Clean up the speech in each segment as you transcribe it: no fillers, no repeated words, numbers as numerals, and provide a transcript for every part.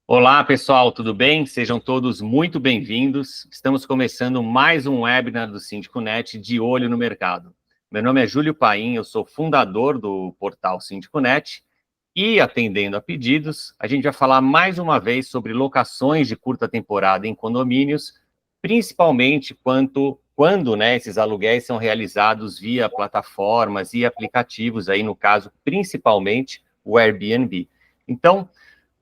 Olá, pessoal, tudo bem? Sejam todos muito bem-vindos. Estamos começando mais um webinar do SíndicoNet de Olho no Mercado. Meu nome é Júlio Paim, eu sou fundador do portal SíndicoNet e, atendendo a pedidos, a gente vai falar mais uma vez sobre locações de curta temporada em condomínios, principalmente quando esses aluguéis são realizados via plataformas e aplicativos, aí no caso, principalmente o Airbnb. Então,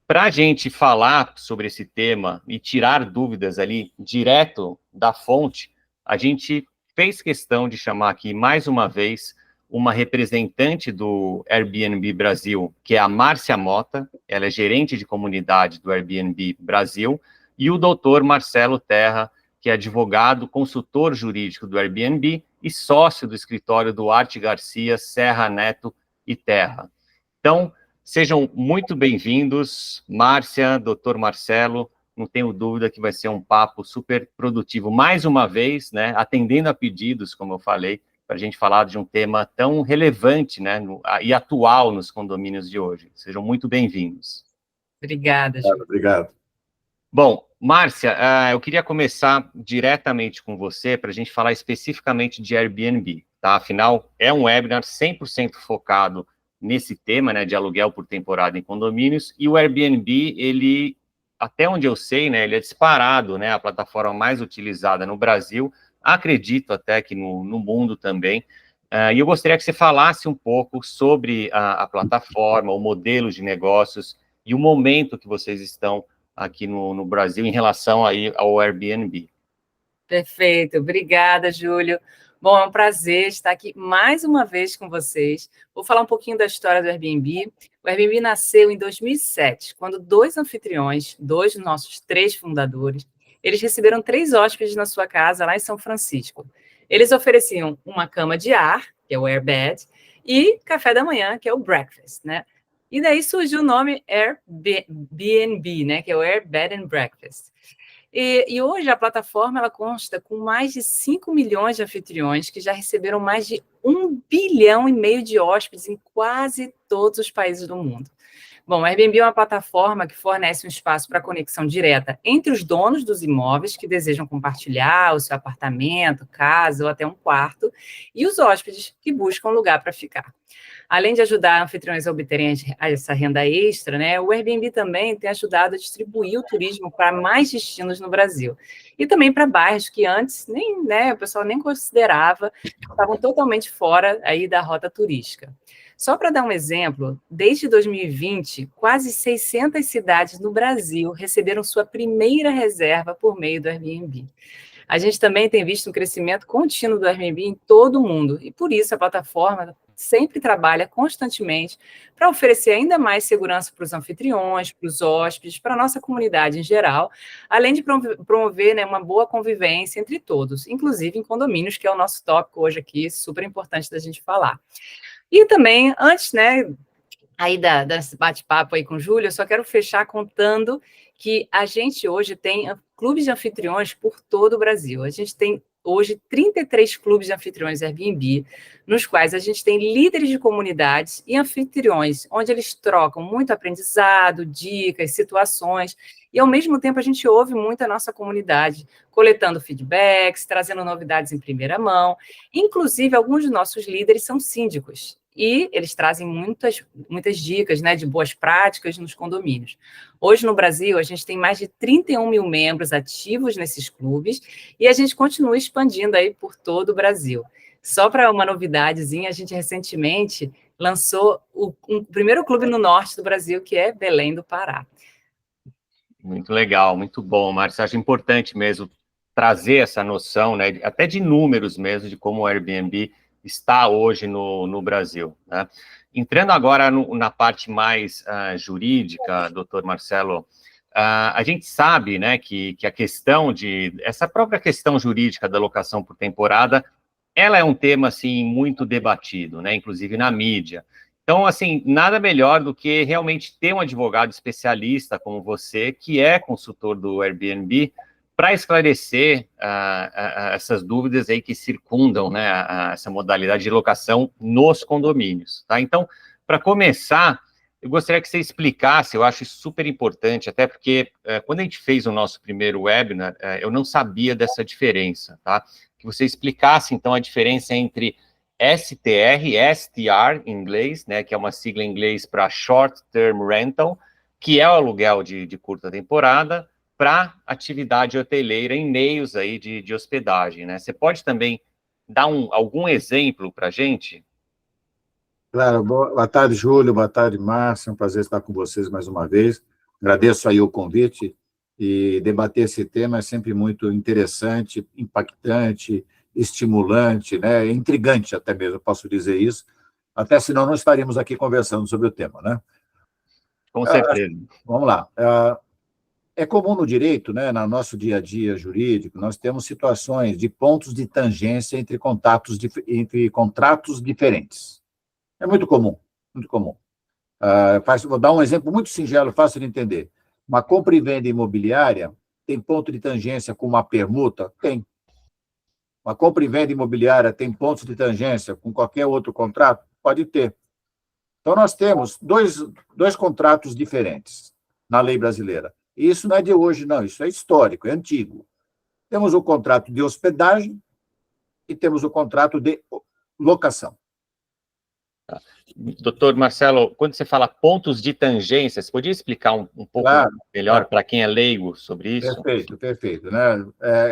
para a gente falar sobre esse tema e tirar dúvidas ali direto da fonte, a gente fez questão de chamar aqui mais uma vez uma representante do Airbnb Brasil, que é a Márcia Mota, ela é gerente de comunidade do Airbnb Brasil, e o doutor Marcelo Terra, que é advogado, consultor jurídico do Airbnb e sócio do escritório Duarte Garcia, Serra Neto e Terra. Então, sejam muito bem-vindos, Márcia, doutor Marcelo, não tenho dúvida que vai ser um papo super produtivo, mais uma vez, né, atendendo a pedidos, como eu falei, para a gente falar de um tema tão relevante, né, e atual nos condomínios de hoje. Sejam muito bem-vindos. Obrigada, Ju. Obrigado. Bom, Márcia, eu queria começar diretamente com você para a gente falar especificamente de Airbnb, tá? Afinal, é um webinar 100% focado nesse tema, né, de aluguel por temporada em condomínios, e o Airbnb, ele, até onde eu sei, né, ele é disparado, né, a plataforma mais utilizada no Brasil, acredito até que no mundo também, e eu gostaria que você falasse um pouco sobre a plataforma, o modelo de negócios e o momento que vocês estão aqui no Brasil em relação aí ao Airbnb. Perfeito, obrigada, Júlio. Bom, é um prazer estar aqui mais uma vez com vocês. Vou falar um pouquinho da história do Airbnb. O Airbnb nasceu em 2007, quando dois anfitriões, dois dos nossos três fundadores, eles receberam 3 hóspedes na sua casa, lá em São Francisco. Eles ofereciam uma cama de ar, que é o Airbed, e café da manhã, que é o breakfast, né? E daí surgiu o nome Airbnb, né? Que é o Air Bed and Breakfast. E hoje a plataforma ela consta com mais de 5 milhões de anfitriões que já receberam mais de 1,5 bilhão de hóspedes em quase todos os países do mundo. Bom, a Airbnb é uma plataforma que fornece um espaço para conexão direta entre os donos dos imóveis que desejam compartilhar o seu apartamento, casa ou até um quarto, e os hóspedes que buscam um lugar para ficar. Além de ajudar anfitriões a obterem essa renda extra, né, o Airbnb também tem ajudado a distribuir o turismo para mais destinos no Brasil. E também para bairros que antes nem, né, o pessoal nem considerava, estavam totalmente fora aí da rota turística. Só para dar um exemplo, desde 2020, quase 600 cidades no Brasil receberam sua primeira reserva por meio do Airbnb. A gente também tem visto um crescimento contínuo do Airbnb em todo o mundo, e por isso a plataforma sempre trabalha constantemente para oferecer ainda mais segurança para os anfitriões, para os hóspedes, para a nossa comunidade em geral, além de promover, né, uma boa convivência entre todos, inclusive em condomínios, que é o nosso tópico hoje aqui, super importante da gente falar. E também, antes, né, aí desse bate-papo aí com o Júlio, eu só quero fechar contando que a gente hoje tem clubes de anfitriões por todo o Brasil. A gente tem hoje 33 clubes de anfitriões Airbnb, nos quais a gente tem líderes de comunidades e anfitriões, onde eles trocam muito aprendizado, dicas, situações, e ao mesmo tempo a gente ouve muito a nossa comunidade, coletando feedbacks, trazendo novidades em primeira mão. Inclusive, alguns dos nossos líderes são síndicos, e eles trazem muitas dicas, né, de boas práticas nos condomínios. Hoje, no Brasil, a gente tem mais de 31 mil membros ativos nesses clubes e a gente continua expandindo aí por todo o Brasil. Só para uma novidadezinha, a gente recentemente lançou um primeiro clube no norte do Brasil, que é Belém do Pará. Muito legal, muito bom, Márcia. Acho importante mesmo trazer essa noção, né, até de números mesmo, de como o Airbnb está hoje no Brasil, né? Entrando agora na parte mais jurídica, doutor Marcelo, a gente sabe, né, que a questão essa própria questão jurídica da locação por temporada, ela é um tema, assim, muito debatido, né, inclusive na mídia. Então, assim, nada melhor do que realmente ter um advogado especialista como você, que é consultor do Airbnb, para esclarecer essas dúvidas aí que circundam, né, essa modalidade de locação nos condomínios, tá? Então, para começar, Eu gostaria que você explicasse, eu acho isso super importante, até porque quando a gente fez o nosso primeiro webinar, eu não sabia dessa diferença, tá? Que você explicasse, então, a diferença entre STR, STR em inglês, né, que é uma sigla em inglês para Short Term Rental, que é o aluguel de curta temporada, para atividade hoteleira em meios aí de hospedagem, né? Você pode também dar algum exemplo para a gente? Claro, boa tarde, Júlio, boa tarde, Márcio, é um prazer estar com vocês mais uma vez. Agradeço aí o convite e debater esse tema é sempre muito interessante, impactante, estimulante, né? Intrigante até mesmo, posso dizer isso, até senão não estaríamos aqui conversando sobre o tema, né? Com certeza. Vamos lá. É comum no direito, né, no nosso dia a dia jurídico, nós temos situações de pontos de tangência entre contratos diferentes. É muito comum, muito comum. Vou dar um exemplo muito singelo, fácil de entender. Uma compra e venda imobiliária tem ponto de tangência com uma permuta? Tem. Uma compra e venda imobiliária tem pontos de tangência com qualquer outro contrato? Pode ter. Então, nós temos dois contratos diferentes na lei brasileira. E isso não é de hoje, não, isso é histórico, é antigo. Temos o contrato de hospedagem e temos o contrato de locação. Doutor Marcelo, quando você fala pontos de tangência, você podia explicar um pouco melhor para quem é leigo sobre isso? Perfeito, perfeito. Né?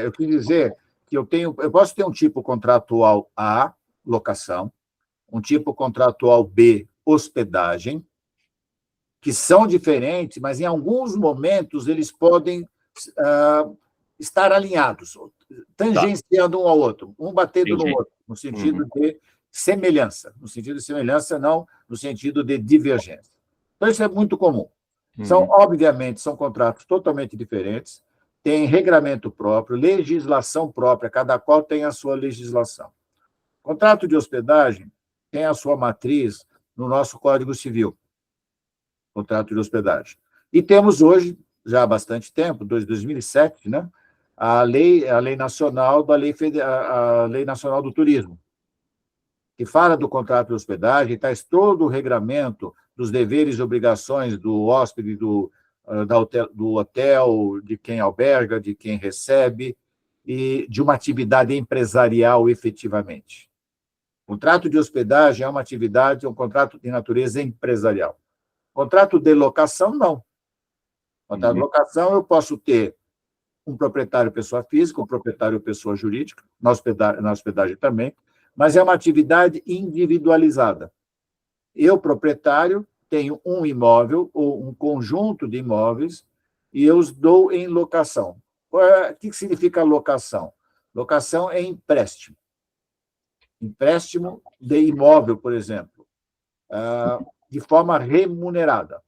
Eu quis dizer que eu posso ter um tipo contratual A, locação, um tipo contratual B, hospedagem, que são diferentes, mas em alguns momentos eles podem estar alinhados, tangenciando um ao outro, um batendo no outro, no sentido de semelhança, não no sentido de divergência. Então, isso é muito comum. Obviamente, são contratos totalmente diferentes, têm regramento próprio, legislação própria, cada qual tem a sua legislação. Contrato de hospedagem tem a sua matriz no nosso Código Civil, contrato de hospedagem. E temos hoje, já há bastante tempo, desde 2007, né, a lei nacional a Lei Nacional do Turismo, que fala do contrato de hospedagem, traz todo o regramento dos deveres e obrigações do hóspede, do hotel, de quem alberga, de quem recebe, e de uma atividade empresarial efetivamente. O contrato de hospedagem é uma atividade, é um contrato de natureza empresarial. Contrato de locação, não. Contrato de locação, eu posso ter um proprietário pessoa física, um proprietário pessoa jurídica, na hospedagem também, mas é uma atividade individualizada. Eu, proprietário, tenho um imóvel ou um conjunto de imóveis e eu os dou em locação. O que significa locação? Locação é empréstimo. Empréstimo de imóvel, por exemplo, de forma remunerada.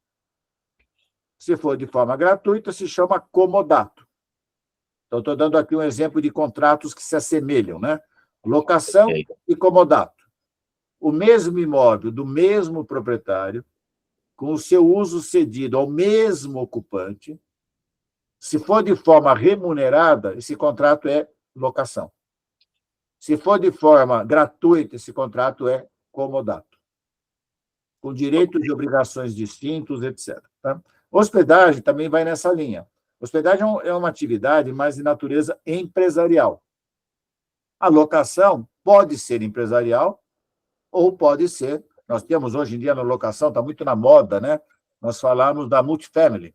Se for de forma gratuita, se chama comodato. Então, estou dando aqui um exemplo de contratos que se assemelham, né? Locação e comodato. O mesmo imóvel do mesmo proprietário, com o seu uso cedido ao mesmo ocupante, se for de forma remunerada, esse contrato é locação. Se for de forma gratuita, esse contrato é comodato, com direitos e obrigações distintos, etc. Tá? Hospedagem também vai nessa linha. Hospedagem é uma atividade mais de natureza empresarial. A locação pode ser empresarial ou pode ser... Nós temos hoje em dia na locação, está muito na moda, né? Nós falamos da multifamily.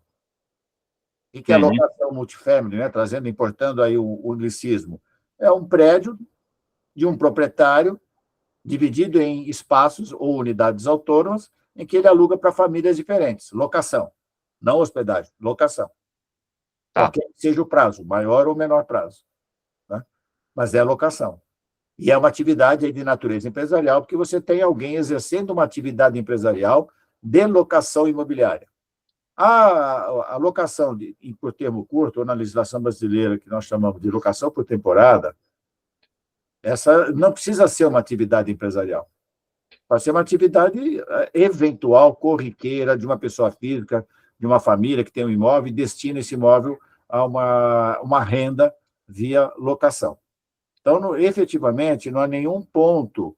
O que é a locação multifamily, né? Importando aí o anglicismo? É um prédio de um proprietário dividido em espaços ou unidades autônomas em que ele aluga para famílias diferentes. Locação, não hospedagem, locação. Qualquer que seja o prazo, maior ou menor prazo. Né? Mas é locação. E é uma atividade de natureza empresarial, porque você tem alguém exercendo uma atividade empresarial de locação imobiliária. A locação por termo curto, ou na legislação brasileira, que nós chamamos de locação por temporada, essa não precisa ser uma atividade empresarial. Pode ser uma atividade eventual, corriqueira, de uma pessoa física, de uma família que tem um imóvel e destina esse imóvel a uma renda via locação. Então, efetivamente, não há nenhum ponto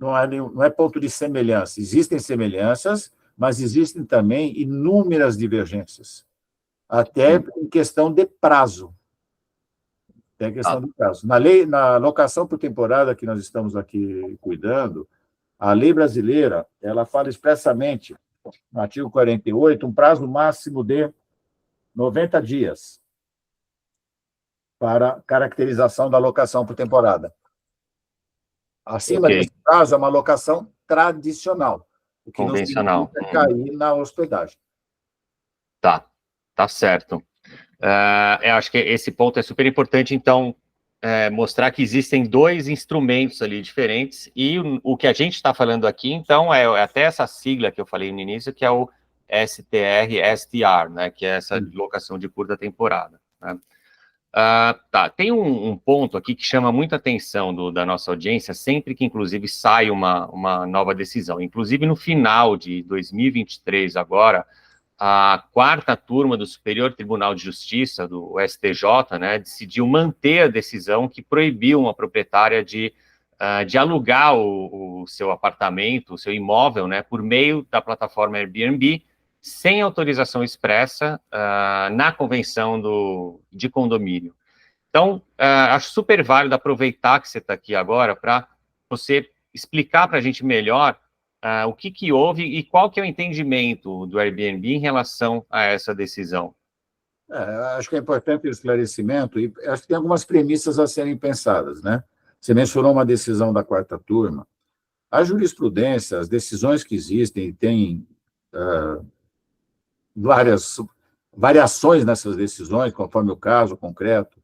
não é ponto de semelhança. Existem semelhanças, mas existem também inúmeras divergências, até em questão de prazo. Até a questão de prazo. Na locação por temporada que nós estamos aqui cuidando, a lei brasileira, ela fala expressamente, no artigo 48, um prazo máximo de 90 dias para caracterização da locação por temporada. Acima desse prazo, é uma locação tradicional, o que convencional. Não significa cair na hospedagem. Tá certo. Eu acho que esse ponto é super importante, então, mostrar que existem dois instrumentos ali diferentes, e o que a gente está falando aqui, então, é até essa sigla que eu falei no início, que é o STR, né, que é essa locação de curta temporada, né? Tem um ponto aqui que chama muita atenção da nossa audiência, sempre que, inclusive, sai uma nova decisão. Inclusive, no final de 2023, agora, a quarta turma do Superior Tribunal de Justiça, do STJ, né, decidiu manter a decisão que proibiu uma proprietária de alugar o seu apartamento, o seu imóvel, né, por meio da plataforma Airbnb, sem autorização expressa na convenção de condomínio. Então, acho super válido aproveitar que você está aqui agora para você explicar para a gente melhor o que houve e qual que é o entendimento do Airbnb em relação a essa decisão. Acho que é importante o esclarecimento, e acho que tem algumas premissas a serem pensadas, né? Você mencionou uma decisão da quarta turma. A jurisprudência, as decisões que existem, e tem várias variações nessas decisões, conforme o caso concreto,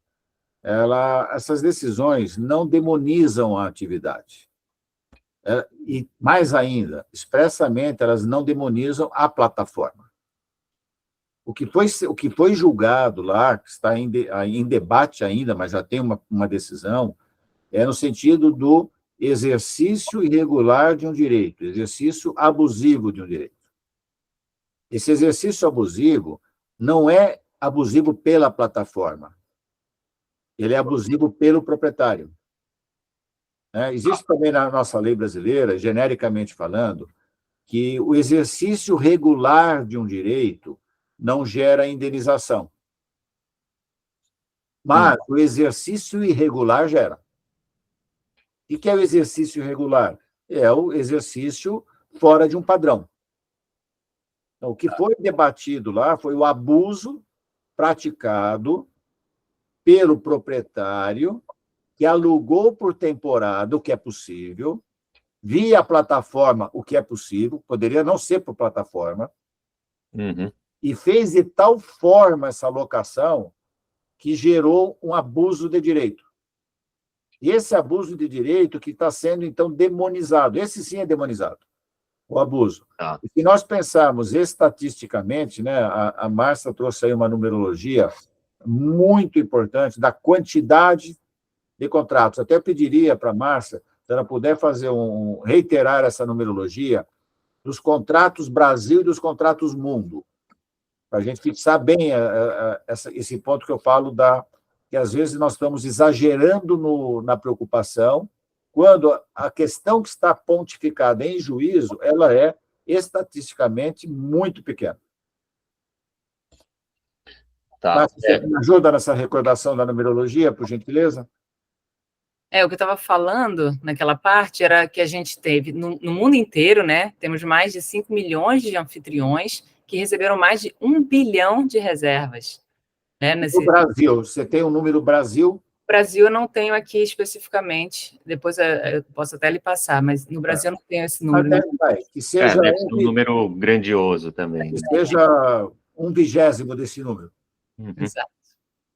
essas decisões não demonizam a atividade. E, mais ainda, expressamente, elas não demonizam a plataforma. O que foi julgado lá, que está em debate ainda, mas já tem uma decisão, é no sentido do exercício irregular de um direito, exercício abusivo de um direito. Esse exercício abusivo não é abusivo pela plataforma, ele é abusivo pelo proprietário. Existe também na nossa lei brasileira, genericamente falando, que o exercício regular de um direito não gera indenização. Mas o exercício irregular gera. O que é o exercício irregular? É o exercício fora de um padrão. Então, o que foi debatido lá foi o abuso praticado pelo proprietário que alugou por temporada, o que é possível, via plataforma, o que é possível, poderia não ser por plataforma, e fez de tal forma essa locação que gerou um abuso de direito. E esse abuso de direito que está sendo, então, demonizado. Esse sim é demonizado, o abuso. E se nós pensarmos estatisticamente, né, a Márcia trouxe aí uma numerologia muito importante da quantidade de contratos. Até pediria para a Márcia, se ela puder reiterar essa numerologia dos contratos Brasil e dos contratos mundo, para a gente fixar bem esse ponto que eu falo que às vezes nós estamos exagerando na preocupação, quando a questão que está pontificada em juízo, ela é estatisticamente muito pequena. Mas você me ajuda nessa recordação da numerologia, por gentileza? O que eu estava falando naquela parte era que a gente teve, no mundo inteiro, né, temos mais de 5 milhões de anfitriões que receberam mais de 1 bilhão de reservas. Né, No Brasil, você tem o número Brasil? Brasil eu não tenho aqui especificamente, depois eu posso até lhe passar, mas no Brasil eu não tenho esse número. Que seja deve ser um número grandioso também. Que seja 1/20 desse número. Exato.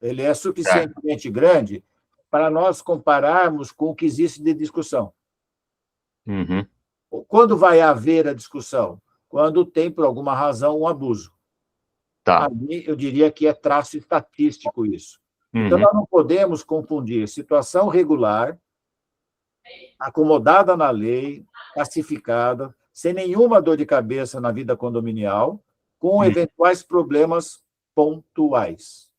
Ele é suficientemente grande para nós compararmos com o que existe de discussão. Quando vai haver a discussão? Quando tem, por alguma razão, um abuso. Ali, eu diria que é traço estatístico isso. Então, nós não podemos confundir situação regular, acomodada na lei, pacificada, sem nenhuma dor de cabeça na vida condominial, com eventuais problemas pontuais.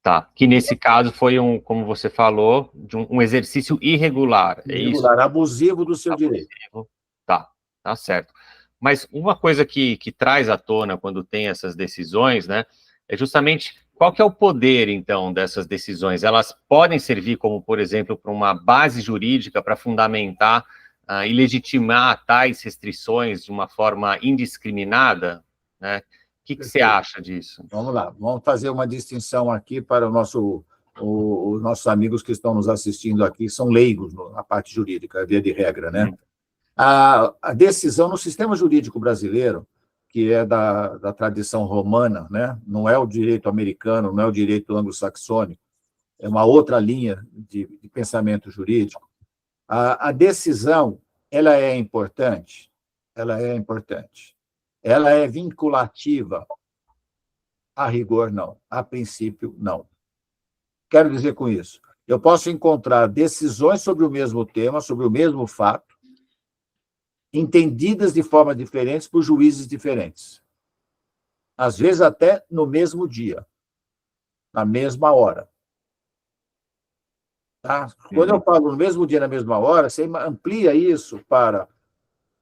Tá, que nesse caso foi como você falou, de um exercício irregular, é isso? Irregular, abusivo do seu Abusivo. direito. Tá certo. Mas uma coisa que traz à tona quando tem essas decisões, né, é justamente qual que é o poder, então, dessas decisões? Elas podem servir como, por exemplo, para uma base jurídica para fundamentar e legitimar tais restrições de uma forma indiscriminada, né? O que você acha disso? Vamos lá, vamos fazer uma distinção aqui para os nossos amigos que estão nos assistindo aqui, são leigos na parte jurídica, via de regra, né? A decisão no sistema jurídico brasileiro, que é da tradição romana, né? Não é o direito americano, não é o direito anglo-saxônico, é uma outra linha de pensamento jurídico. A decisão, ela é importante, ela é importante. Ela é vinculativa. A rigor, não. A princípio, não. Quero dizer com isso, eu posso encontrar decisões sobre o mesmo tema, sobre o mesmo fato, entendidas de forma diferente por juízes diferentes. Às vezes até no mesmo dia, na mesma hora. Tá? Quando eu falo no mesmo dia, na mesma hora, você amplia isso para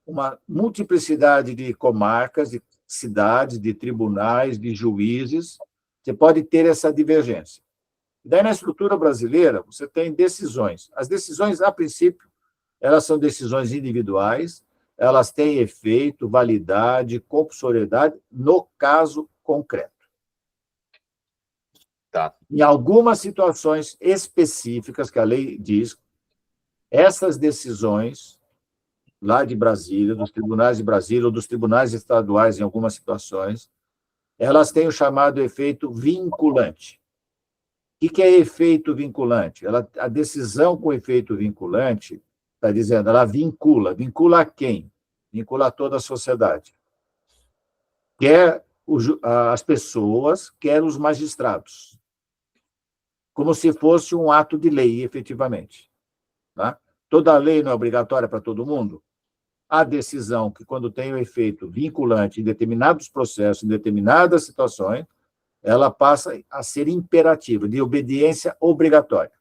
uma multiplicidade de comarcas, de cidades, de tribunais, de juízes. Você pode ter essa divergência. Daí, na estrutura brasileira, você tem decisões. As decisões, a princípio, elas são decisões individuais, elas têm efeito, validade, compulsoriedade no caso concreto. Tá. Em algumas situações específicas que a lei diz, essas decisões lá de Brasília, dos tribunais de Brasília ou dos tribunais estaduais, em algumas situações, elas têm o chamado efeito vinculante. O que é efeito vinculante? A decisão com efeito vinculante, está dizendo, ela vincula. Vincula a quem? Vincula a toda a sociedade. Quer as pessoas, quer os magistrados. Como se fosse um ato de lei, efetivamente. Tá? Toda lei não é obrigatória para todo mundo? A decisão que, quando tem o efeito vinculante em determinados processos, em determinadas situações, ela passa a ser imperativa, de obediência obrigatória.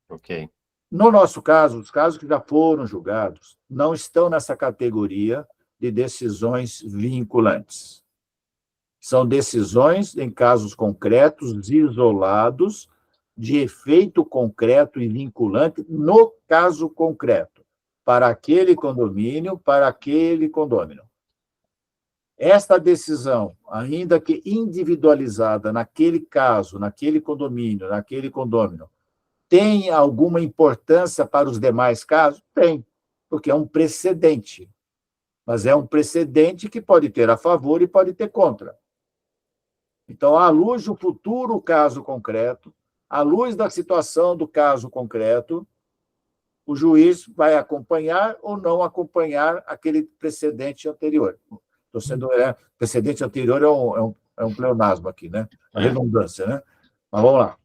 Ok. No nosso caso, os casos que já foram julgados não estão nessa categoria de decisões vinculantes. São decisões em casos concretos, isolados, de efeito concreto e vinculante no caso concreto, para aquele condomínio, para aquele condômino. Esta decisão, ainda que individualizada naquele caso, naquele condomínio, naquele condômino, tem alguma importância para os demais casos? Tem, porque é um precedente. Mas é um precedente que pode ter a favor e pode ter contra. Então, à luz do futuro caso concreto, à luz da situação do caso concreto, o juiz vai acompanhar ou não acompanhar aquele precedente anterior. Precedente anterior é um pleonasmo aqui, né? A redundância, né? Mas vamos lá.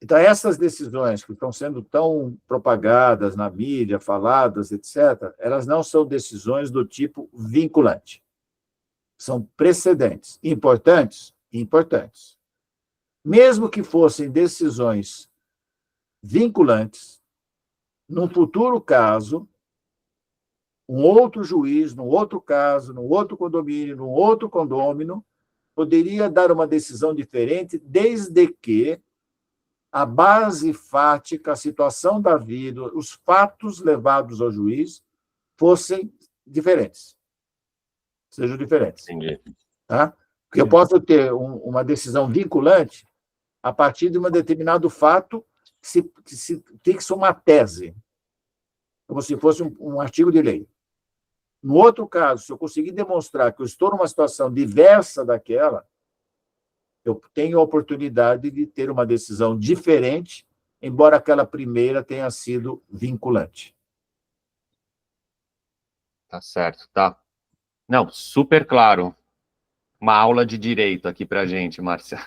Então, essas decisões que estão sendo tão propagadas na mídia, faladas, etc., elas não são decisões do tipo vinculante. São precedentes. Importantes? Importantes. Mesmo que fossem decisões vinculantes, num futuro caso, um outro juiz, num outro caso, num outro condomínio, num outro condômino, poderia dar uma decisão diferente, desde que a base fática, a situação da vida, os fatos levados ao juiz fossem diferentes. Sejam diferentes. Entendi. Tá? Porque eu posso ter uma decisão vinculante a partir de um determinado fato que se fixa uma tese, como se fosse um artigo de lei. No outro caso, se eu conseguir demonstrar que eu estou numa situação diversa daquela, eu tenho a oportunidade de ter uma decisão diferente, embora aquela primeira tenha sido vinculante. Tá certo, tá. Não, super claro. Uma aula de direito aqui para a gente, Márcia.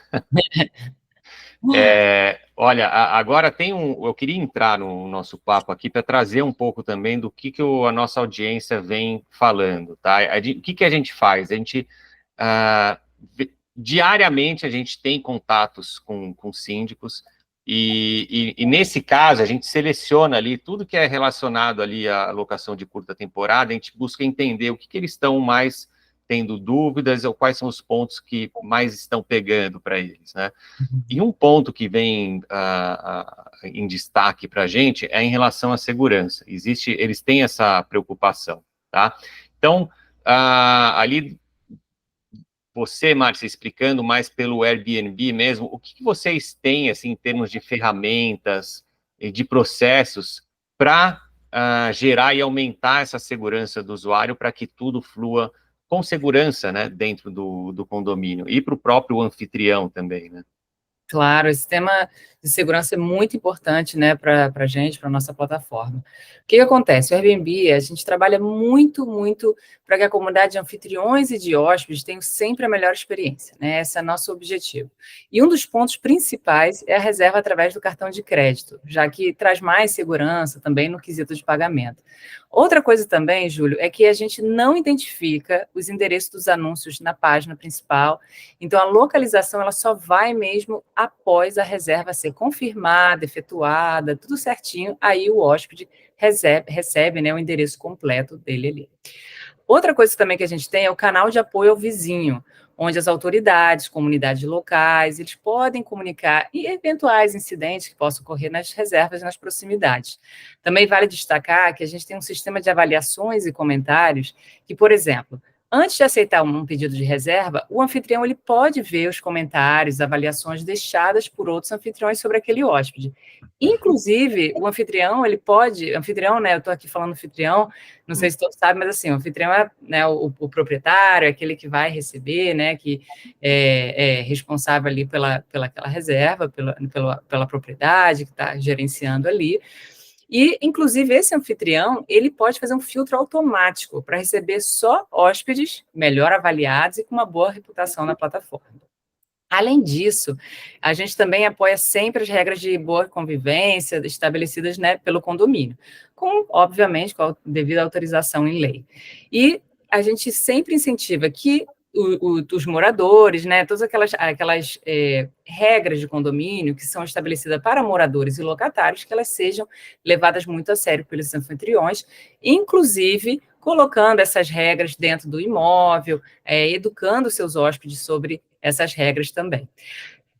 Olha, agora eu queria entrar no nosso papo aqui para trazer um pouco também do que a nossa audiência vem falando, tá? O que a gente faz? A gente diariamente a gente tem contatos com síndicos, e nesse caso a gente seleciona ali tudo que é relacionado ali à locação de curta temporada, a gente busca entender o que eles estão mais tendo dúvidas, ou quais são os pontos que mais estão pegando para eles, né? E um ponto que vem em destaque para a gente é em relação à segurança. Eles têm essa preocupação, tá? Então, ali, você, Márcia, explicando mais pelo Airbnb mesmo, o que vocês têm, assim, em termos de ferramentas e de processos para gerar e aumentar essa segurança do usuário para que tudo flua com segurança, né, dentro do condomínio, e para o próprio anfitrião também, né? Claro, esse tema de segurança é muito importante, né, para a gente, para a nossa plataforma. O que acontece? O Airbnb, a gente trabalha muito, muito para que a comunidade de anfitriões e de hóspedes tenha sempre a melhor experiência, né? Esse é nosso objetivo. E um dos pontos principais é a reserva através do cartão de crédito, já que traz mais segurança também no quesito de pagamento. Outra coisa também, Júlio, é que a gente não identifica os endereços dos anúncios na página principal, então a localização ela só vai mesmo após a reserva ser confirmada, efetuada, tudo certinho, aí o hóspede recebe, né, o endereço completo dele ali. Outra coisa também que a gente tem é o canal de apoio ao vizinho, onde as autoridades, comunidades locais, eles podem comunicar eventuais incidentes que possam ocorrer nas reservas nas proximidades. Também vale destacar que a gente tem um sistema de avaliações e comentários que, por exemplo, antes de aceitar um pedido de reserva, o anfitrião ele pode ver os comentários, avaliações deixadas por outros anfitriões sobre aquele hóspede. Inclusive, o anfitrião, né, eu estou aqui falando anfitrião, não sei se todos sabem, mas assim, o anfitrião é, né, o proprietário, é aquele que vai receber, né, que é responsável ali pelaquela reserva, pela propriedade que está gerenciando ali. E, inclusive, esse anfitrião, ele pode fazer um filtro automático para receber só hóspedes melhor avaliados e com uma boa reputação na plataforma. Além disso, a gente também apoia sempre as regras de boa convivência estabelecidas, né, pelo condomínio, obviamente, com a devida autorização em lei. E a gente sempre incentiva que os moradores, né, todas aquelas regras de condomínio que são estabelecidas para moradores e locatários, que elas sejam levadas muito a sério pelos anfitriões, inclusive colocando essas regras dentro do imóvel, educando seus hóspedes sobre essas regras também.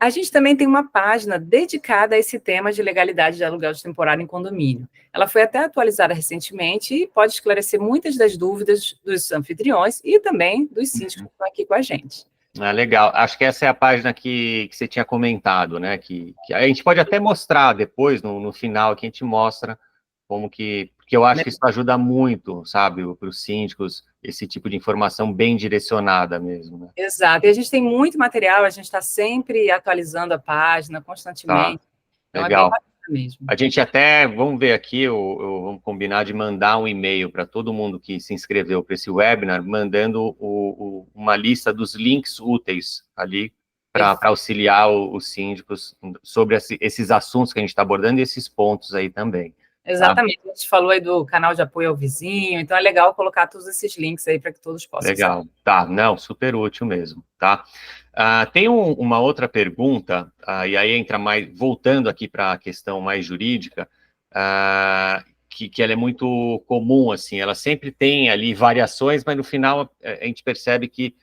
A gente também tem uma página dedicada a esse tema de legalidade de aluguel de temporário em condomínio. Ela foi até atualizada recentemente e pode esclarecer muitas das dúvidas dos anfitriões e também dos síndicos que estão aqui com a gente. Legal. Acho que essa é a página que você tinha comentado, né? Que a gente pode até mostrar depois, no final, que a gente mostra como que... Porque eu acho que isso ajuda muito, sabe, para os síndicos, esse tipo de informação bem direcionada mesmo, né? Exato. E a gente tem muito material, a gente está sempre atualizando a página, constantemente. Tá. Então, Legal. é bem bacana mesmo. A gente até, vamos ver aqui, vamos combinar de mandar um e-mail para todo mundo que se inscreveu para esse webinar, mandando uma lista dos links úteis ali para auxiliar os síndicos sobre esses assuntos que a gente está abordando e esses pontos aí também. Exatamente, tá? A gente falou aí do canal de apoio ao vizinho, então é legal colocar todos esses links aí para que todos possam Legal, saber. Tá, não, super útil mesmo, tá? Tem uma outra pergunta, e aí entra mais, voltando aqui para a questão mais jurídica, que ela é muito comum, assim, ela sempre tem ali variações, mas no final a gente percebe que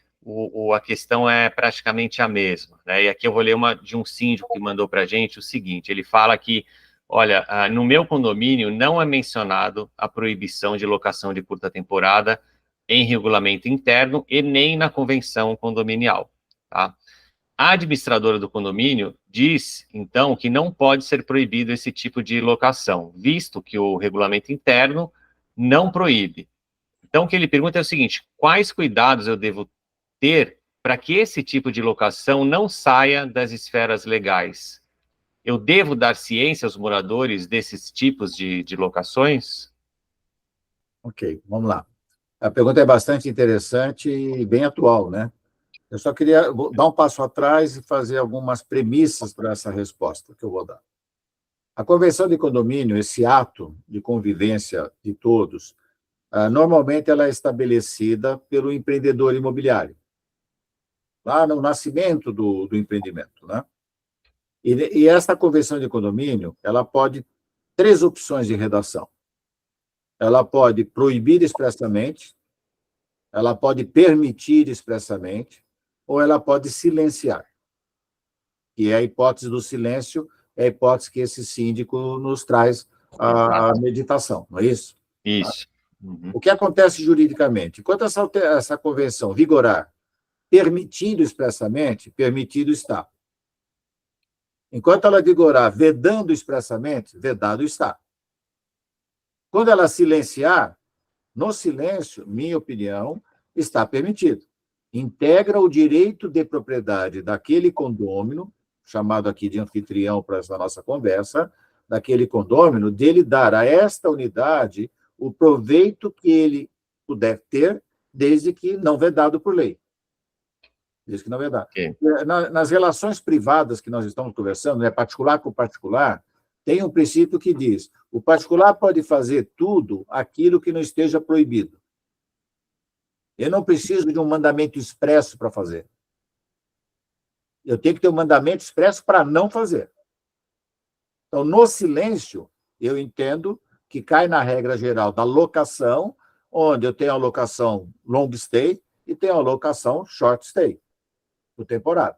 a questão é praticamente a mesma, né? E aqui eu vou ler uma de um síndico que mandou para a gente o seguinte, ele fala que, olha, no meu condomínio não é mencionado a proibição de locação de curta temporada em regulamento interno e nem na convenção condominial, tá? A administradora do condomínio diz, então, que não pode ser proibido esse tipo de locação, visto que o regulamento interno não proíbe. Então, o que ele pergunta é o seguinte, quais cuidados eu devo ter para que esse tipo de locação não saia das esferas legais? Eu devo dar ciência aos moradores desses tipos de locações? Ok, vamos lá. A pergunta é bastante interessante e bem atual, né? Eu só queria dar um passo atrás e fazer algumas premissas para essa resposta que eu vou dar. A convenção de condomínio, esse ato de convivência de todos, normalmente ela é estabelecida pelo empreendedor imobiliário. lá no nascimento do empreendimento, né? E essa convenção de condomínio, ela pode 3 opções de redação. Ela pode proibir expressamente, ela pode permitir expressamente, ou ela pode silenciar. E a hipótese do silêncio é a hipótese que esse síndico nos traz a meditação, não é isso? Isso. Uhum. O que acontece juridicamente? Enquanto essa convenção vigorar, permitindo expressamente, permitido está. Enquanto ela vigorar vedando expressamente, vedado está. Quando ela silenciar, no silêncio, minha opinião, está permitido. Integra o direito de propriedade daquele condômino, chamado aqui de anfitrião para essa nossa conversa, daquele condômino, dele dar a esta unidade o proveito que ele puder ter, desde que não vedado por lei. Desde que não vedado. Okay. Nas relações privadas que nós estamos conversando, né, particular com particular, tem um princípio que diz: o particular pode fazer tudo aquilo que não esteja proibido. Eu não preciso de um mandamento expresso para fazer. Eu tenho que ter um mandamento expresso para não fazer. Então, no silêncio, eu entendo que cai na regra geral da locação, onde eu tenho a locação long stay e tenho a locação short stay, por temporada.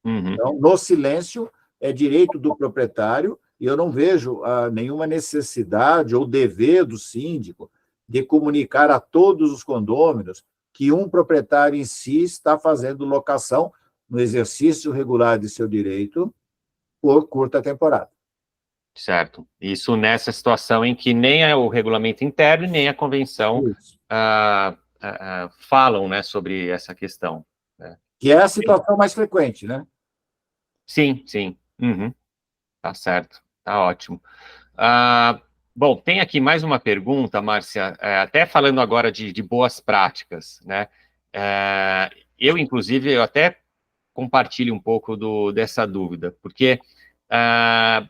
Uhum. Então, no silêncio, é direito do proprietário, e eu não vejo nenhuma necessidade ou dever do síndico de comunicar a todos os condôminos que um proprietário em si está fazendo locação no exercício regular de seu direito por curta temporada. Certo. Isso nessa situação em que nem o regulamento interno nem a convenção falam, né, sobre essa questão. Né? Que é a situação mais frequente, né? Sim, sim. Uhum. Tá certo. Tá ótimo. Bom, tem aqui mais uma pergunta, Márcia, até falando agora de boas práticas, né? Inclusive, eu até compartilho um pouco dessa dúvida, porque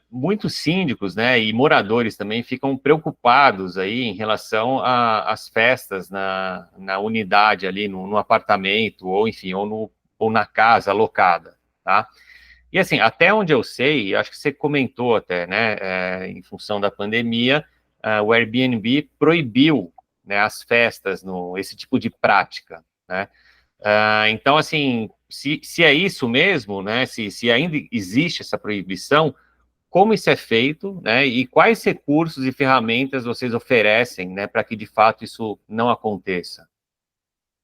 muitos síndicos, né, e moradores também ficam preocupados aí em relação às festas na unidade ali, no apartamento, ou enfim, ou na casa alocada, tá? E assim, até onde eu sei, acho que você comentou até, né, em função da pandemia, o Airbnb proibiu, né, as festas, esse tipo de prática, né? Então, assim, se é isso mesmo, né, se ainda existe essa proibição, como isso é feito, né, e quais recursos e ferramentas vocês oferecem, né, para que de fato isso não aconteça?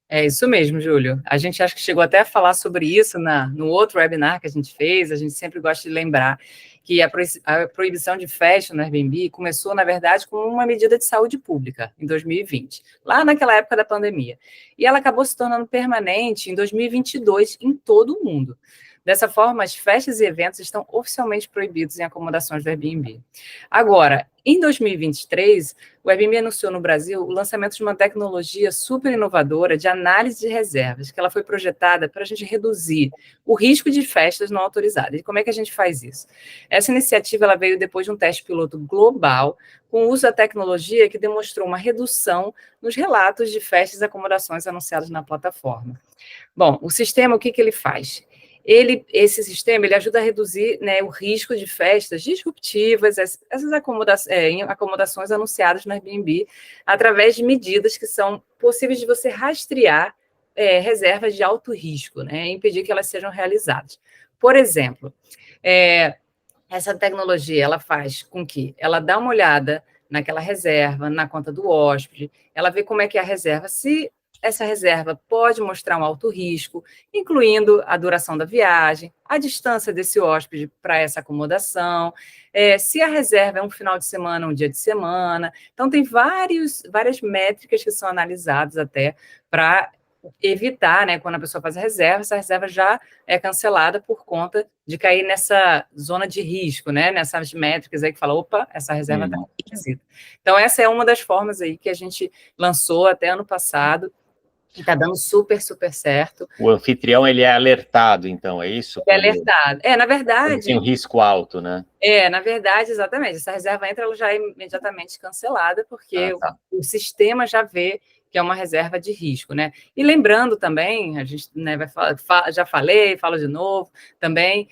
É isso mesmo, Júlio. A gente acho que chegou até a falar sobre isso no outro webinar que a gente fez. A gente sempre gosta de lembrar que a proibição de festa no Airbnb começou, na verdade, com uma medida de saúde pública, em 2020, lá naquela época da pandemia. E ela acabou se tornando permanente em 2022 em todo o mundo. Dessa forma, as festas e eventos estão oficialmente proibidos em acomodações do Airbnb. Agora, em 2023, o Airbnb anunciou no Brasil o lançamento de uma tecnologia super inovadora de análise de reservas, que ela foi projetada para a gente reduzir o risco de festas não autorizadas. E como é que a gente faz isso? Essa iniciativa ela veio depois de um teste piloto global, com o uso da tecnologia que demonstrou uma redução nos relatos de festas e acomodações anunciadas na plataforma. Bom, o sistema, o que ele faz? Esse sistema ele ajuda a reduzir, né, o risco de festas disruptivas, essas acomodações anunciadas no Airbnb, através de medidas que são possíveis de você rastrear reservas de alto risco, né, e impedir que elas sejam realizadas. Por exemplo, essa tecnologia ela faz com que ela dá uma olhada naquela reserva, na conta do hóspede, ela vê como é que é a reserva, se essa reserva pode mostrar um alto risco, incluindo a duração da viagem, a distância desse hóspede para essa acomodação, se a reserva é um final de semana, um dia de semana. Então, tem várias métricas que são analisadas até para evitar, né, quando a pessoa faz a reserva, essa reserva já é cancelada por conta de cair nessa zona de risco, né, nessas métricas aí que fala, opa, essa reserva está esquisita. Então, essa é uma das formas aí que a gente lançou até ano passado, e está dando super, super certo. O anfitrião, ele é alertado, então, é isso? É alertado. Na verdade... Tem um risco alto, né? Na verdade, exatamente. Essa reserva entra, ela já é imediatamente cancelada, porque o sistema já vê que é uma reserva de risco, né? E lembrando também, a gente, né, já falei, falo de novo, também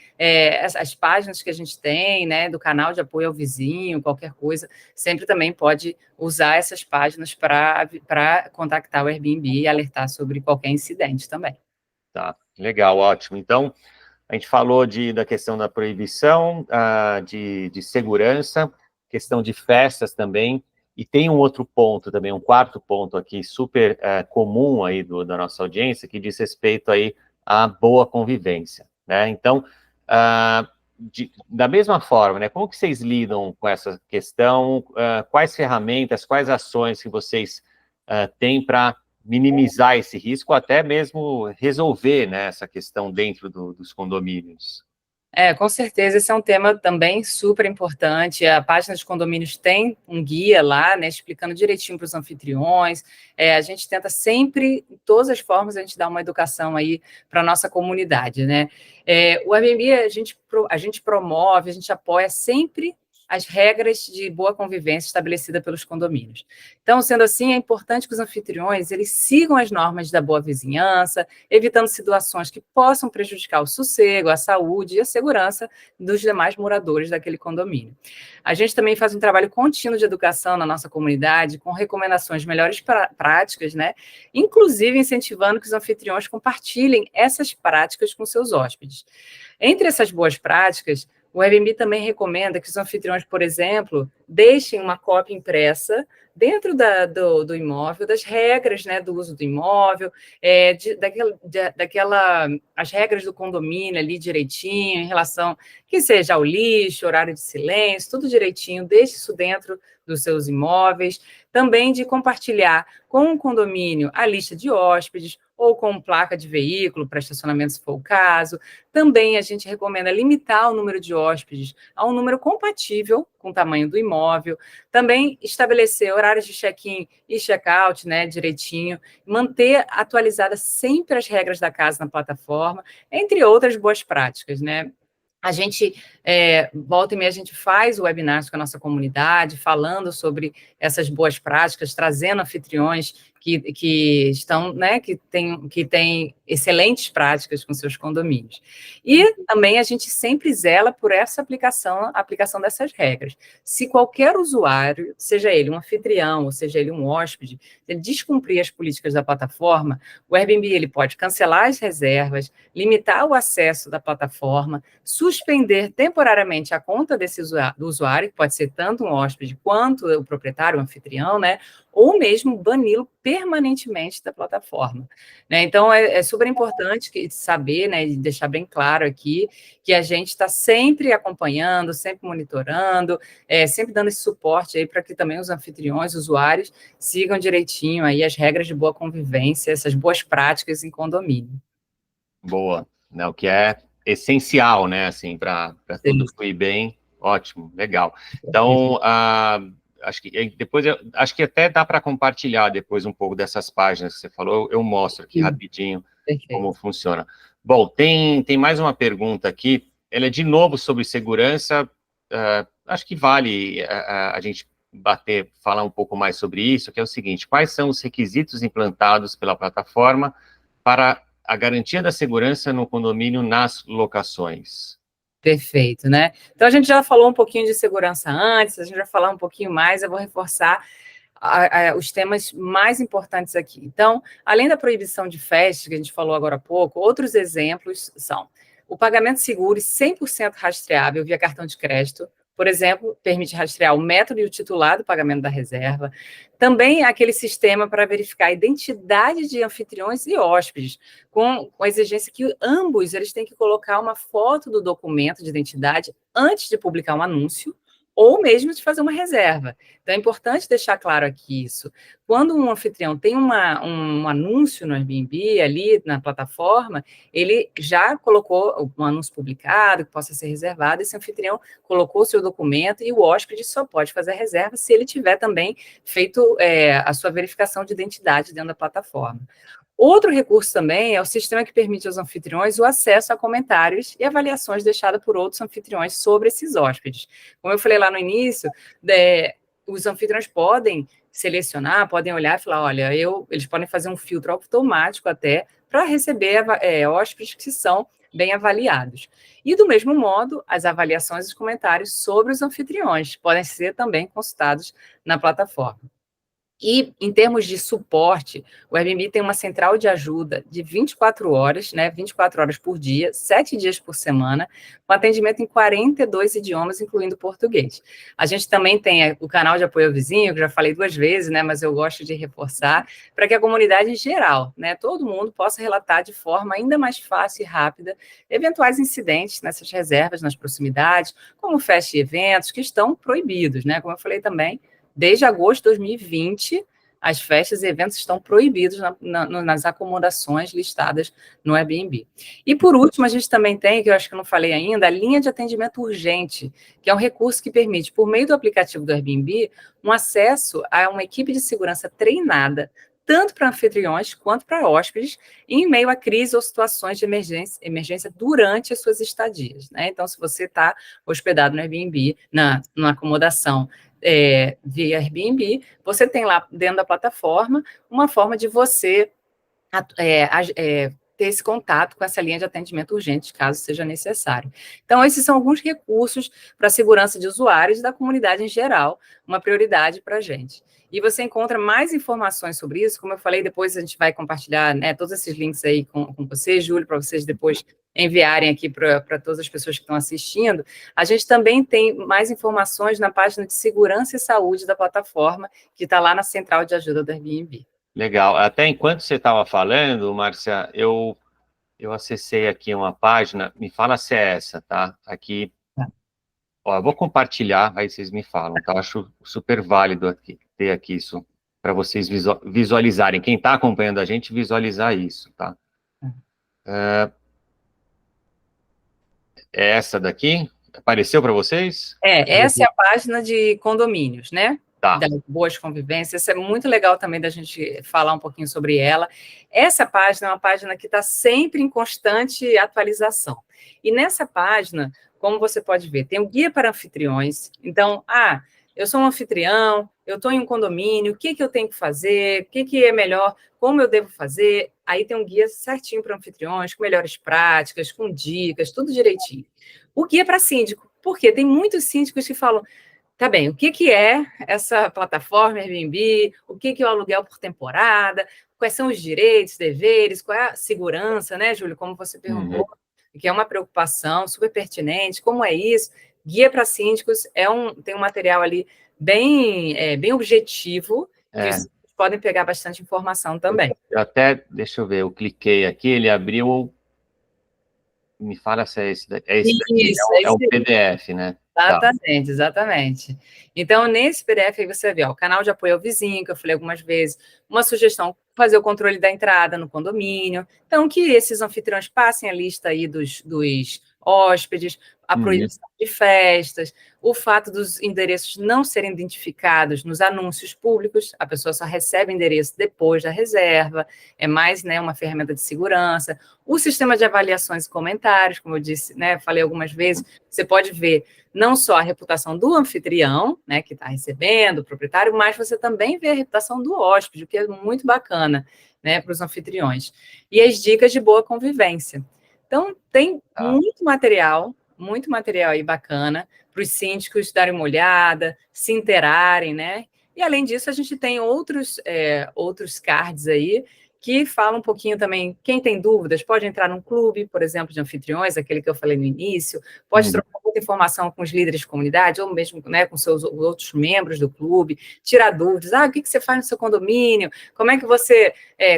as páginas que a gente tem, né, do canal de apoio ao vizinho, qualquer coisa, sempre também pode usar essas páginas para contactar o Airbnb e alertar sobre qualquer incidente também. Tá, legal, ótimo. Então, a gente falou da questão da proibição, de segurança, questão de festas também, e tem um outro ponto também, um quarto ponto aqui, super comum aí da nossa audiência, que diz respeito aí à boa convivência, né? Então, da mesma forma, né, como que vocês lidam com essa questão? Quais ferramentas, quais ações que vocês têm para minimizar esse risco, até mesmo resolver, né, essa questão dentro dos condomínios? Com certeza, esse é um tema também super importante. A página de condomínios tem um guia lá, né, explicando direitinho para os anfitriões. A gente tenta sempre, de todas as formas, a gente dá uma educação aí para a nossa comunidade, né? O Airbnb, a gente promove, a gente apoia sempre as regras de boa convivência estabelecidas pelos condomínios. Então, sendo assim, é importante que os anfitriões eles sigam as normas da boa vizinhança, evitando situações que possam prejudicar o sossego, a saúde e a segurança dos demais moradores daquele condomínio. A gente também faz um trabalho contínuo de educação na nossa comunidade, com recomendações de melhores práticas, né? Inclusive incentivando que os anfitriões compartilhem essas práticas com seus hóspedes. Entre essas boas práticas, o Airbnb também recomenda que os anfitriões, por exemplo, deixem uma cópia impressa dentro do imóvel, das regras, né, do uso do imóvel, as regras do condomínio ali direitinho, em relação que seja ao lixo, horário de silêncio, tudo direitinho, deixe isso dentro dos seus imóveis. Também de compartilhar com o condomínio a lista de hóspedes, ou com placa de veículo para estacionamento, se for o caso. Também a gente recomenda limitar o número de hóspedes a um número compatível com o tamanho do imóvel. Também estabelecer horários de check-in e check-out, né, direitinho. Manter atualizadas sempre as regras da casa na plataforma, entre outras boas práticas, né? A gente, volta e meia, a gente faz webinars com a nossa comunidade, falando sobre essas boas práticas, trazendo anfitriões que estão, né, que têm excelentes práticas com seus condomínios. E também a gente sempre zela por essa aplicação dessas regras. Se qualquer usuário, seja ele um anfitrião, ou seja ele um hóspede, ele descumprir as políticas da plataforma, o Airbnb ele pode cancelar as reservas, limitar o acesso da plataforma, suspender temporariamente a conta do usuário, que pode ser tanto um hóspede quanto o proprietário, o anfitrião, né? Ou mesmo bani-lo permanentemente da plataforma, né? Então, é super importante saber, né, e deixar bem claro aqui, que a gente está sempre acompanhando, sempre monitorando, sempre dando esse suporte aí para que também os anfitriões, usuários, sigam direitinho aí as regras de boa convivência, essas boas práticas em condomínio. Boa, né, o que é essencial, né, assim, para tudo fluir bem. Ótimo, legal. Então, acho que até dá para compartilhar depois um pouco dessas páginas que você falou, eu mostro aqui rapidinho como funciona. Bom, tem mais uma pergunta aqui, ela é de novo sobre segurança, acho que vale a gente falar um pouco mais sobre isso, que é o seguinte: quais são os requisitos implantados pela plataforma para a garantia da segurança no condomínio nas locações? Perfeito, né? Então, a gente já falou um pouquinho de segurança antes, a gente vai falar um pouquinho mais, eu vou reforçar os temas mais importantes aqui. Então, além da proibição de festas, que a gente falou agora há pouco, outros exemplos são o pagamento seguro e 100% rastreável via cartão de crédito. Por exemplo, permite rastrear o método e o titular do pagamento da reserva. Também aquele sistema para verificar a identidade de anfitriões e hóspedes, com a exigência que ambos eles têm que colocar uma foto do documento de identidade antes de publicar um anúncio, ou mesmo de fazer uma reserva. Então, é importante deixar claro aqui isso. Quando um anfitrião tem um anúncio no Airbnb, ali na plataforma, ele já colocou um anúncio publicado, que possa ser reservado, esse anfitrião colocou o seu documento e o hóspede só pode fazer a reserva se ele tiver também feito a sua verificação de identidade dentro da plataforma. Outro recurso também é o sistema que permite aos anfitriões o acesso a comentários e avaliações deixadas por outros anfitriões sobre esses hóspedes. Como eu falei lá no início, os anfitriões podem selecionar, podem olhar e falar, olha, eles podem fazer um filtro automático até para receber hóspedes que são bem avaliados. E, do mesmo modo, as avaliações e os comentários sobre os anfitriões podem ser também consultados na plataforma. E, em termos de suporte, o Airbnb tem uma central de ajuda de 24 horas, né, 24 horas por dia, 7 dias por semana, com atendimento em 42 idiomas, incluindo português. A gente também tem o canal de apoio ao vizinho, que já falei 2 vezes, né, mas eu gosto de reforçar, para que a comunidade em geral, né, todo mundo possa relatar de forma ainda mais fácil e rápida eventuais incidentes nessas reservas, nas proximidades, como festas e eventos que estão proibidos, né, como eu falei também. Desde agosto de 2020, as festas e eventos estão proibidos nas acomodações listadas no Airbnb. E, por último, a gente também tem, que eu acho que eu não falei ainda, a linha de atendimento urgente, que é um recurso que permite, por meio do aplicativo do Airbnb, um acesso a uma equipe de segurança treinada, tanto para anfitriões quanto para hóspedes, em meio a crise ou situações de emergência durante as suas estadias, né? Então, se você está hospedado no Airbnb, na acomodação, via Airbnb, você tem lá dentro da plataforma uma forma de você ter esse contato com essa linha de atendimento urgente, caso seja necessário. Então, esses são alguns recursos para a segurança de usuários e da comunidade em geral, uma prioridade para a gente. E você encontra mais informações sobre isso, como eu falei, depois a gente vai compartilhar, né, todos esses links aí com vocês, Júlio, para vocês depois enviarem aqui para todas as pessoas que estão assistindo. A gente também tem mais informações na página de segurança e saúde da plataforma, que está lá na central de ajuda do Airbnb. Legal. Até enquanto você estava falando, Márcia, eu acessei aqui uma página, me fala se é essa, tá? Aqui, ó, eu vou compartilhar, aí vocês me falam, tá? Eu acho super válido aqui, ter aqui isso, para vocês visualizarem. Quem está acompanhando a gente, visualizar isso, tá? É essa daqui? Apareceu para vocês? Essa é a página de condomínios, né? Tá. Das boas convivências. Isso é muito legal também da gente falar um pouquinho sobre ela. Essa página é uma página que está sempre em constante atualização. E nessa página, como você pode ver, tem o guia para anfitriões. Então, eu sou um anfitrião, eu estou em um condomínio, o que eu tenho que fazer, o que é melhor, como eu devo fazer. Aí tem um guia certinho para anfitriões, com melhores práticas, com dicas, tudo direitinho. O guia para síndico, porque tem muitos síndicos que falam, tá bem, o que é essa plataforma Airbnb, o que é o aluguel por temporada, quais são os direitos, deveres, qual é a segurança, né, Júlio, como você perguntou, que é uma preocupação super pertinente, como é isso? Guia para síndicos tem um material ali bem objetivo, que os síndicos podem pegar bastante informação também. Deixa eu ver, eu cliquei aqui, ele abriu, me fala se é esse daqui, é o PDF, né? Exatamente, exatamente. Então, nesse PDF aí você vai ver, o canal de apoio ao vizinho, que eu falei algumas vezes, uma sugestão, fazer o controle da entrada no condomínio, então que esses anfitriões passem a lista aí dos hóspedes, a proibição de festas, o fato dos endereços não serem identificados nos anúncios públicos, a pessoa só recebe endereço depois da reserva, é mais, né, uma ferramenta de segurança, o sistema de avaliações e comentários, como eu disse, né, falei algumas vezes, você pode ver não só a reputação do anfitrião, né, que está recebendo, o proprietário, mas você também vê a reputação do hóspede, o que é muito bacana, né, para os anfitriões. E as dicas de boa convivência. Então, tem muito material aí bacana para os síndicos darem uma olhada, se interarem, né? E, além disso, a gente tem outros cards aí que falam um pouquinho também, quem tem dúvidas, pode entrar num clube, por exemplo, de anfitriões, aquele que eu falei no início, pode trocar muita informação com os líderes de comunidade, ou mesmo, né, com seus outros membros do clube, tirar dúvidas, o que você faz no seu condomínio, como é que você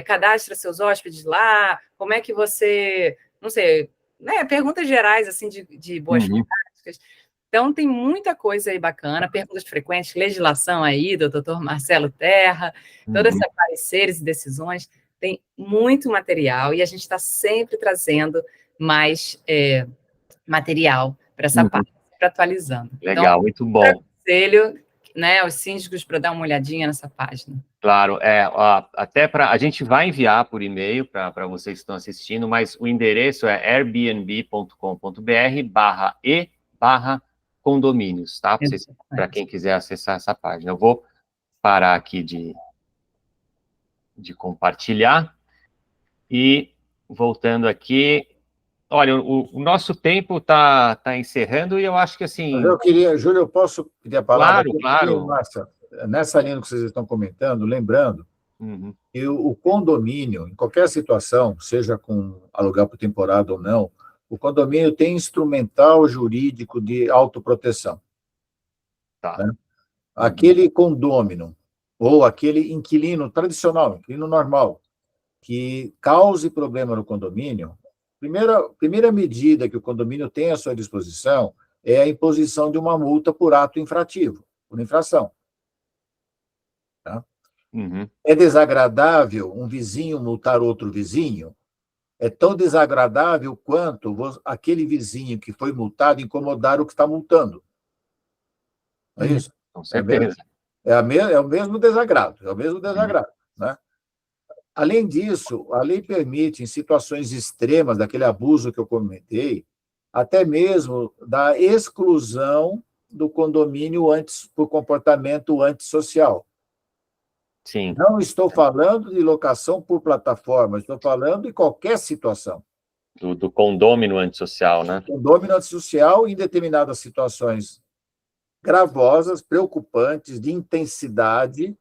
cadastra seus hóspedes lá, como é que você, não sei, né, perguntas gerais, assim, de boas práticas. Então, tem muita coisa aí bacana, perguntas frequentes, legislação aí do Dr. Marcelo Terra, todos esses pareceres e decisões, tem muito material e a gente está sempre trazendo mais material para essa parte, sempre atualizando. Legal, então, muito bom. Aconselho, né, aos síndicos para dar uma olhadinha nessa página. Claro, até a gente vai enviar por e-mail para vocês que estão assistindo, mas o endereço é airbnb.com.br/condomínios, tá? Para quem quiser acessar essa página. Eu vou parar aqui de compartilhar. E, voltando aqui, olha, o nosso tempo está encerrando e eu acho que, assim... Mas eu queria, Júlio, eu posso pedir a palavra? Claro, claro. Márcia, nessa linha que vocês estão comentando, lembrando que o condomínio, em qualquer situação, seja com aluguel por temporada ou não, o condomínio tem instrumental jurídico de autoproteção. Tá. Né? Aquele condômino ou aquele inquilino tradicional, inquilino normal, que cause problema no condomínio, primeira medida que o condomínio tem à sua disposição é a imposição de uma multa por ato infrativo, por infração. Tá? É desagradável um vizinho multar outro vizinho? É tão desagradável quanto aquele vizinho que foi multado incomodar o que está multando. Não é isso? Com certeza. É o mesmo desagrado, né? Além disso, a lei permite, em situações extremas, daquele abuso que eu comentei, até mesmo da exclusão do condomínio por comportamento antissocial. Sim. Não estou falando de locação por plataforma, estou falando de qualquer situação. Do condômino antissocial, né? Condômino antissocial, em determinadas situações gravosas, preocupantes, de intensidade,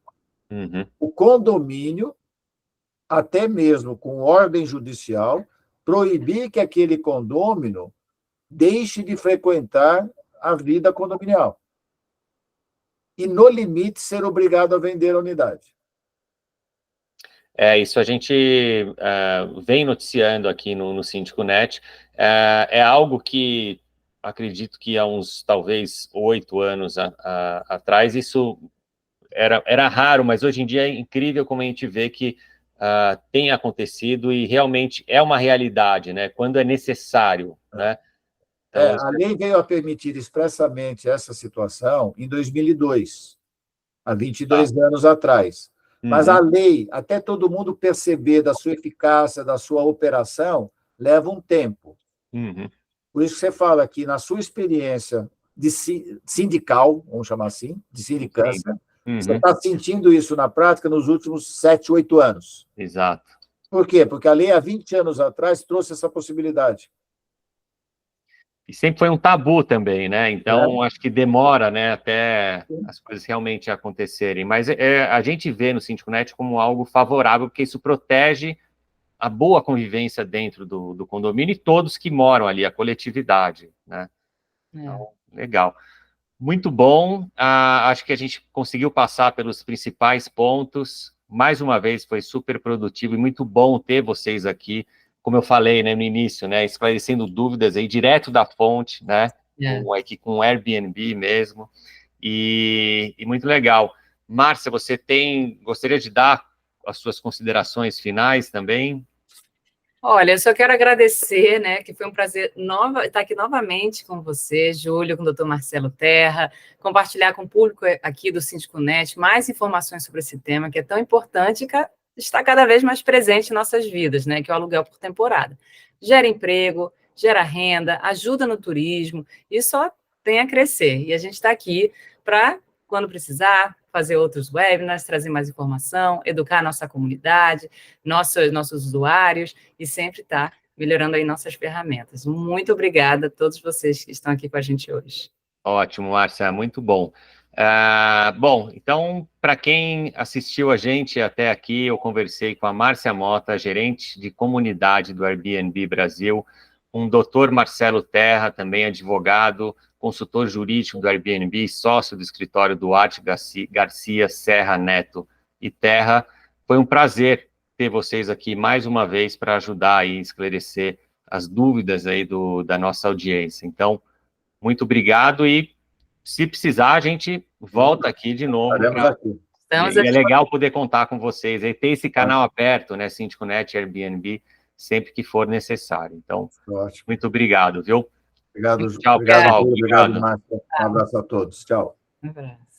o condomínio, até mesmo com ordem judicial, proibir que aquele condômino deixe de frequentar a vida condominial. E, no limite, ser obrigado a vender a unidade. Isso a gente vem noticiando aqui no Síndico Net. É algo que acredito que há uns, talvez, 8 anos atrás, isso era raro, mas hoje em dia é incrível como a gente vê que tem acontecido e realmente é uma realidade, né? Quando é necessário, né? Então, a lei veio a permitir expressamente essa situação em 2002, há 22 anos atrás. Mas a lei, até todo mundo perceber da sua eficácia, da sua operação, leva um tempo. Por isso que você fala que, na sua experiência de sindical, vamos chamar assim, de sindicância, você está sentindo isso na prática nos últimos 7, 8 anos. Exato. Por quê? Porque a lei, há 20 anos atrás, trouxe essa possibilidade. E sempre foi um tabu também, né? Então, acho que demora, né, até as coisas realmente acontecerem. Mas a gente vê no Síndico Net como algo favorável, porque isso protege a boa convivência dentro do condomínio e todos que moram ali, a coletividade, né? Então, legal. Muito bom. Acho que a gente conseguiu passar pelos principais pontos. Mais uma vez, foi super produtivo e muito bom ter vocês aqui, como eu falei, né, no início, né, esclarecendo dúvidas aí direto da fonte, né, aqui com o Airbnb mesmo, e muito legal. Márcia, você gostaria de dar as suas considerações finais também? Olha, eu só quero agradecer, né, que foi um prazer estar aqui novamente com você, Júlio, com o doutor Marcelo Terra, compartilhar com o público aqui do Síndico Net mais informações sobre esse tema, que é tão importante e está cada vez mais presente em nossas vidas, né, que é o aluguel por temporada. Gera emprego, gera renda, ajuda no turismo, e só tem a crescer. E a gente está aqui para, quando precisar, fazer outros webinars, trazer mais informação, educar a nossa comunidade, nossos usuários, e sempre estar melhorando aí nossas ferramentas. Muito obrigada a todos vocês que estão aqui com a gente hoje. Ótimo, Márcia, muito bom. Bom, então, para quem assistiu a gente até aqui, eu conversei com a Márcia Mota, gerente de comunidade do Airbnb Brasil, com o doutor Marcelo Terra, também advogado, consultor jurídico do Airbnb, sócio do escritório Duarte Garcia, Serra Neto e Terra. Foi um prazer ter vocês aqui mais uma vez para ajudar e esclarecer as dúvidas aí da nossa audiência. Então, muito obrigado e, se precisar, a gente volta aqui de novo. É legal poder contar com vocês e ter esse canal aberto, né, Síndico Net e Airbnb, sempre que for necessário. Então, muito obrigado, viu? Obrigado, tchau, pessoal. Obrigado, Márcia. Um abraço a todos. Tchau. Um abraço.